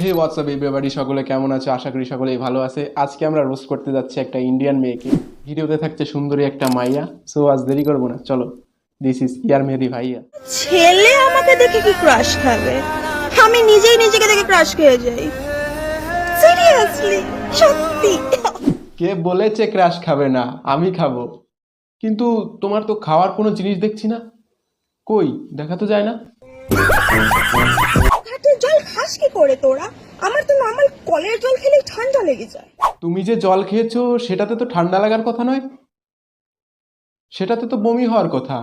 হে WhatsApp everybody, সকলে কেমন আছে? আশা করি সকলেই ভালো আছে। আজকে আমরা রোস্ট করতে যাচ্ছি একটা ইন্ডিয়ান মেয়েকে। ভিডিওতে থাকছে সুন্দরী একটা মাইয়া। সো আজ দেরি করবো না, চলো। দিস ইজ ইয়ার মেহেদি ভাইয়া। ছেলে আমাকে দেখে কি ক্রাশ খাবে? আমি নিজেই নিজেকে দেখে ক্রাশ খেয়ে যাই। সিরিয়াসলি, সত্যি। কে বলেছে ক্র্যাশ খাবে না? আমি খাবো। কিন্তু তোমার তো খাওয়ার কোনো জিনিস দেখছি না। কই, দেখা তো যায় না। ঘাটের জল খাস কি করে তোরা? আমার তো নর্মাল কলের জল খেলেই ঠান্ডা লেগে যায়। তুমি যে জল খেয়েছো সেটাতে তো ঠান্ডা লাগার কথা নয়, সেটাতে তো বমি হওয়ার কথা।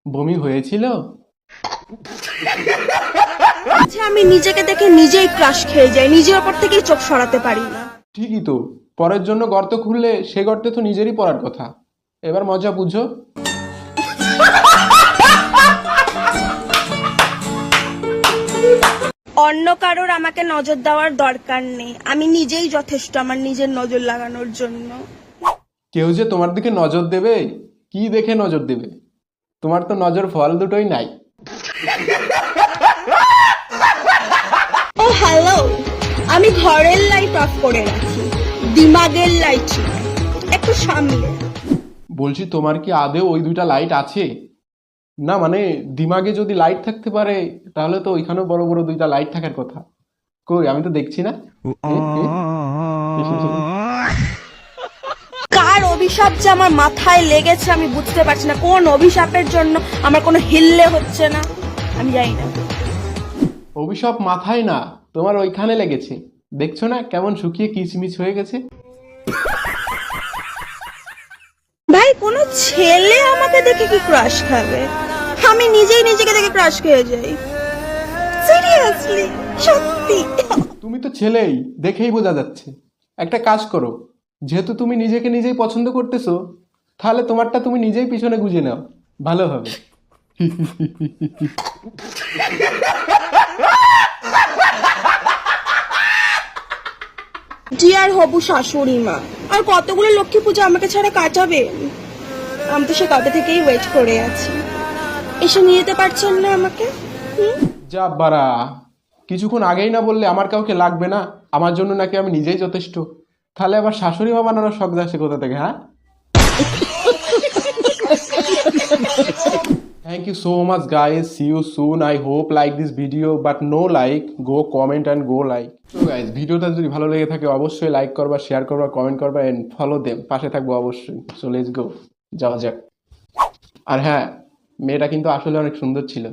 বমি হয়েছিল? আচ্ছা, আমি নিজেকে দেখে নিজেই ক্রাশ খেয়ে যাই, নিজের ওপর থেকেই চোখ সরাতে পারি না। ঠিকই তো, পরের জন্য গর্ত খুললে সে গর্তে তো নিজেরই পড়ার কথা। এবার মজা বুঝো। অন্য কারোর আমাকে নজর দেওয়ার দরকার নেই, আমি নিজেই যথেষ্ট আমার নিজের নজর লাগানোর জন্য। কেউ যে তোমার দিকে নজর দেবে, কি দেখে নজর দেবে? তোমার তো নজর ফল দুটোই নাই। ও হ্যালো, আমি ঘরের লাইট অফ করে রাখি, দিমাগের লাইট একটু সামলে। বলছি, তোমার কি আদেও ওই দুইটা লাইট আছে? না মানে দিমাগে যদি লাইট থাকতে পারে তাহলে তো ওইখানেও বড় বড় দুইটা লাইট থাকার কথা। কই, আমি তো দেখছি না। কার অভিশাপ যে আমার মাথায় লেগেছে আমি বুঝতে পারছি না। কোন অভিশাপের জন্য আমার কোনো হিললে হচ্ছে না আমি জানি না। অভিশাপ মাথায় না, তোমার ওইখানে লেগেছে। দেখছো না কেমন শুকিয়ে কিচমিচ হয়ে গেছে? ভাই, কোনো ছেলে আমাকে দেখে কি ক্রাশ খাবে? আমি নিজেই নিজেকে দেখে ক্রাশ খেয়ে যাই। সিরিয়াসলি, সত্যি। তুমি তো ছেলেই, দেখেই বোঝা যাচ্ছে। একটা কাজ করো, যেহেতু তুমি নিজেকে নিজেই পছন্দ করতেছো, তাহলে তোমারটা তুমি নিজেই পিছনে গুজে নাও, ভালো হবে। ডিয়ার হবু শাশুড়ি মা, আর কতগুলো লক্ষ্মী পূজা আমাকে ছাড়া কাটাবে? আমি তো সে কবে থেকেই ওয়েট করে আছি। এসে নিয়ে যেতে পারছেন না আমাকে? যা বাড়া, কিছুক্ষণ আগেই না বললে আমার কাউকে লাগবে না, আমার জন্য নাকি আমি নিজেই যথেষ্ট। তাহলে আবার শাশুড়ি মা বানানোর শখ আসে কোথা থেকে, হ্যাঁ? Thank you so much guys, see you soon. I hope like this video, but no like, go comment and go like. So guys, ভিডিওটা যদি ভালো লেগে থাকে অবশ্যই লাইক করবা, শেয়ার করবা, কমেন্ট করবা এন্ড ফলো দেম, পাশে থাকবো অবশ্যই। সো লেটস গো, যাওয়া যাক। আর হ্যাঁ, মেয়েটা কিন্তু আসলে অনেক সুন্দর ছিল।